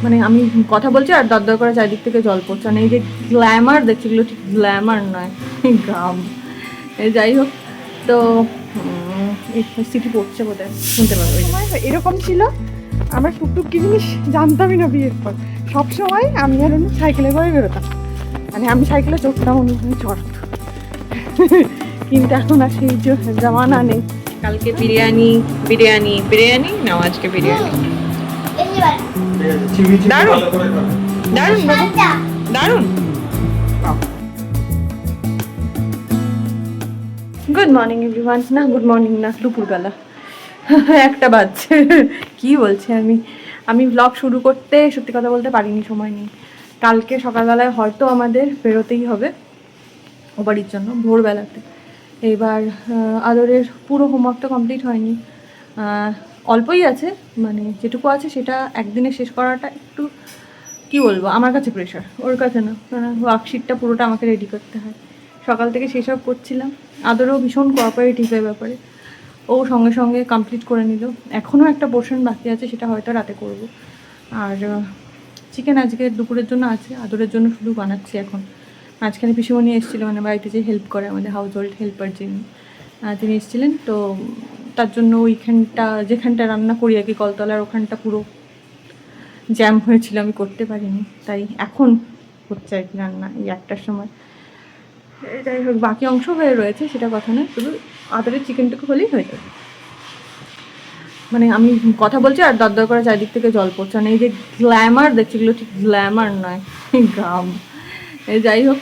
মানে আমি কথা বলছি আর দরদর করে চারিদিক থেকে জল পড়ছে, মানে এই যে গ্ল্যামার দেখছি এগুলো ঠিক গ্ল্যামার নয়, গ্রাম। যাই হোক, তো সিটি পড়ছে বোধহয়, শুনতে পাবো। এরকম ছিল, আমরা টুকটুক কি জিনিস জানতামই না বিয়ের পর। সবসময় আমি আর উনি সাইকেলে করে বেরোতাম, মানে আমি সাইকেলে চড়তাম, উনি চড়ত। কিন্তু এখন আর সেই জামানা নেই। কালকে বিরিয়ানি বিরিয়ানি বিরিয়ানি নাও, আজকে বিরিয়ানি। দারুণ দারুণ দারুণ। Good morning everyone. না গুড মর্নিং না, দুপুরবেলা 1টা বাজছে। কি বলছি আমি ব্লগ শুরু করতে সত্যি কথা বলতে পারিনি, সময় নেই। কালকে সকালবেলায় হয়তো আমাদের বেরোতেই হবে ও বাড়ির জন্য ভোরবেলাতে। এবার আদরের পুরো হোমওয়ার্কটা কমপ্লিট হয়নি, অল্পই আছে, মানে যেটুকু আছে সেটা একদিনে শেষ করাটা একটু কি বলবো, আমার কাছে প্রেশার, ওর কাছে না। ওয়ার্কশিটটা পুরোটা আমাকে রেডি করতে হয়। সকাল থেকে সেসব করছিলাম। আদরও ভীষণ কোঅপারেটিভ এর ব্যাপারে, ও সঙ্গে সঙ্গে কমপ্লিট করে নিল। এখনও একটা পোর্শন বাকি আছে, সেটা হয়তো রাতে করব। আর চিকেন আজকে দুপুরের জন্য আছে, আদরের জন্য শুধু বানাচ্ছি এখন। মাঝখানে পিসিমণি এসেছিলো, মানে বাড়িতে যে হেল্প করে আমাদের হাউস হোল্ড হেল্পার যিনি, তিনি এসেছিলেন। তো তার জন্য ওইখানটা যেখানটা রান্না করি আর কি, কলতলার ওখানটা পুরো জ্যাম হয়েছিল, আমি করতে পারিনি। তাই এখন হচ্ছে আর কি রান্না এই 1টার সময়। যাই হোক, বাকি অংশ হয়ে রয়েছে, সেটা কথা নয়, শুধু আদরের চিকেনটুকু হলেই হয়ে যাবে। মানে আমি কথা বলছি আর দরদর করে চারিদিক থেকে জল পড়ছে, মানে এই যে গ্ল্যামার দেখছি এগুলো ঠিক গ্ল্যামার নয়, গ্রাম। যাই হোক,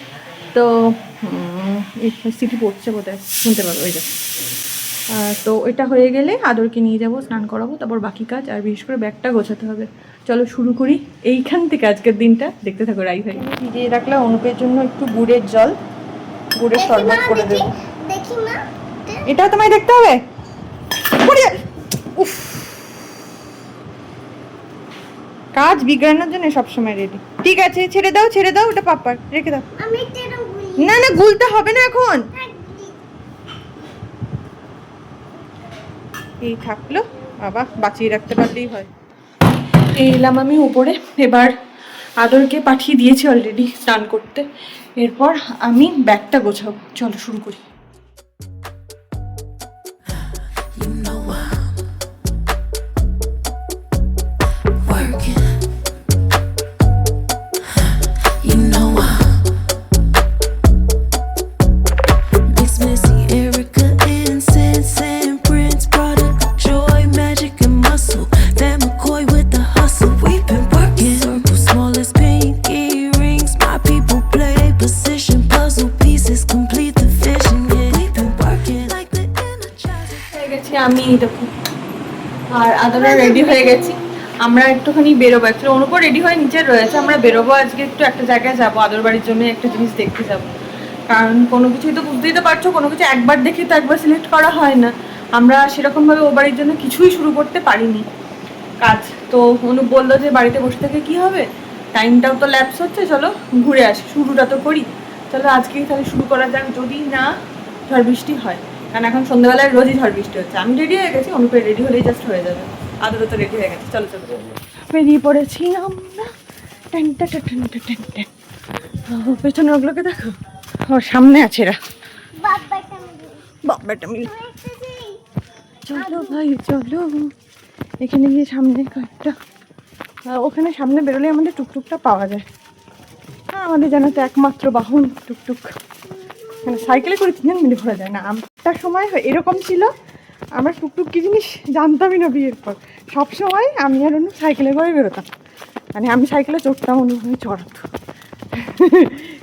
তো সিটি পড়ছে বোধহয়, শুনতে পাবো ওই যে। তো এটা হয়ে গেলে আদরকে নিয়ে যাব, স্নান করাবো, তারপর বাকি কাজ, আর বিশেষ করে ব্যাগটা গোছাতে হবে। চলো শুরু করি এইখান থেকে আজকের দিনটা, দেখতে থাকো। রাই ভাই ভিজিয়ে রাখলাম অনুপের জন্য একটু গুড়ের জল, গুড়ের শরবত করে দেবো। এটাও তোমায় দেখতে হবে। উফ, কাজ বিগড়ানোর জন্য সবসময় রেডি। ঠিক আছে, ছেড়ে দাও ছেড়ে দাও, ওটা পাপার, রেখে দাও। না না, গুলতে হবে না এখন। এই থাকলো, বাবা বাঁচিয়ে রাখতে পারলেই হয়। এলাম আমি উপরে, এবার আদরকে পাঠিয়ে দিয়েছি অলরেডি স্নান করতে। এরপর আমি ব্যাগটা গোছাবো, চলো শুরু করি। আমি দেখো আর আদরা রেডি হয়ে গেছি, আমরা একটুখানি বেরোবো। অ্যাকচুয়ালি অনুপর রেডি হয়ে নিচে রয়েছে, আমরা বেরোবো আজকে একটু একটা জায়গায় যাবো, আদর বাড়ির জন্য একটা জিনিস দেখতে যাবো। কারণ কোনো কিছুই তো বুঝতেই তো পারছো, কোনো কিছু একবার দেখে তো একবার সিলেক্ট করা হয় না। আমরা সেরকমভাবে ও বাড়ির জন্য কিছুই শুরু করতে পারিনি কাজ। তো অনুপ বললো যে বাড়িতে বসে থেকে কি হবে, টাইমটাও তো ল্যাপস হচ্ছে, চলো ঘুরে আসি, শুরুটা তো করি। চলো আজকেই তাহলে শুরু করা যাক, যদি না ঝড় বৃষ্টি হয়। কারণ এখন সন্ধ্যাবেলায় রোজই ঝড় বৃষ্টি হচ্ছে। আমি রেডি হয়ে গেছি, অনুপের রেডি হলেই জাস্ট হয়ে যাবে। আদরও তো রেডি হয়ে গেছে, চলো চলো বেরিয়ে পড়েছি আমরা। পেছনে ওগুলোকে দেখো, ও সামনে আছে এরা, বাবাটা মিল। চলো ভাই চলো, এখানে গিয়ে সামনে কয়েকটা, ওখানে সামনে বেরোলে আমাদের টুকটুকটা পাওয়া যায়। আমাদের জানো তো একমাত্র বাহন টুকটুক, মানে সাইকেলে করে 3জন মিলে ঘোরা যায় না। আমটার সময় এরকম ছিল, আমরা টুকটুক কি জিনিস জানতামই না বিয়ের পর। সবসময় আমি আর অন্য সাইকেলে করে বেরোতাম, মানে আমি সাইকেলে চড়তাম, অন্য চড়াত।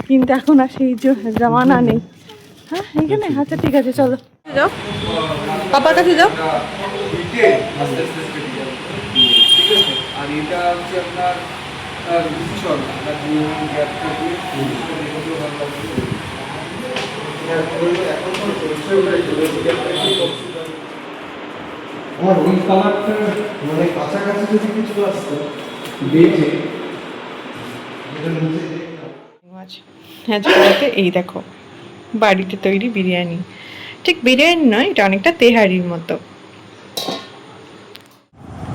কিন্তু এখন আর সেই জামানা নেই। হ্যাঁ এখানে, আচ্ছা ঠিক আছে চলো যাও, পাপার কাছে যাও। আর এটা হচ্ছে আপনার আমার ওই কালারটা মানে কাছাকাছি যদি কিছু আসতো বেজে এই দেখো বাড়িতে তৈরি বিরিয়ানি, ঠিক বিরিয়ানি নয়, এটা অনেকটা তেহারির মতো।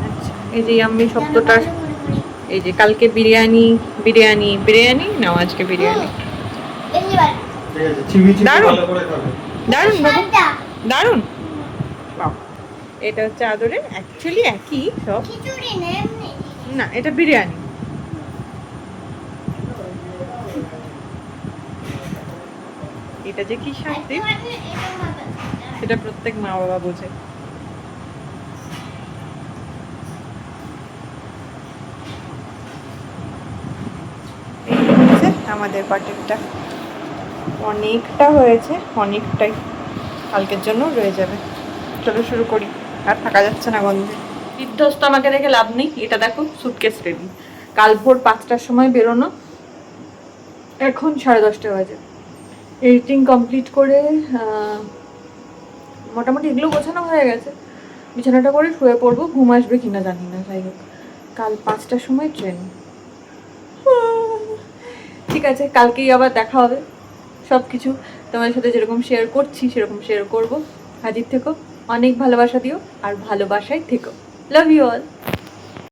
আচ্ছা, এই যে আমি শব্দটার এই যে কালকে বিরিয়ানি বিরিয়ানি বিরিয়ানি নাও আজকে বিরিয়ানি। দারুণ দারুণ বাবু, দারুণ। বাহ, এটা হচ্ছে আদরের, অ্যাকচুয়ালি একই সব। না, এটা বিরিয়ানি। এটা যে কি শান্তি সেটা প্রত্যেক মা বাবা বোঝে। এই হচ্ছে আমাদের বাটিটা, অনেকটা হয়েছে, অনেকটাই কালকের জন্য রয়ে যাবে। চলো শুরু করি, আর থাকা যাচ্ছে না গন্ধে। বিধ্বস্ত আমাকে দেখে লাভ নেই। এটা দেখো সুটকেস রেডি, কাল ভোর 5টার সময় বেরোনো, এখন 10:30 বাজে। এডিটিং কমপ্লিট করে মোটামুটি এগুলো গোছানো হয়ে গেছে। বিছানাটা করে শুয়ে পড়বো, ঘুম আসবে কিনা জানি না। যাই হোক, কাল 5টার সময় ট্রেন। ঠিক আছে, কালকেই আবার দেখা হবে। সব কিছু তোমার সাথে যেরকম শেয়ার করছি সেরকম শেয়ার করব। হাজির থেকো, অনেক ভালোবাসা দিও, আর ভালোবাসায় থেকো। Love you all.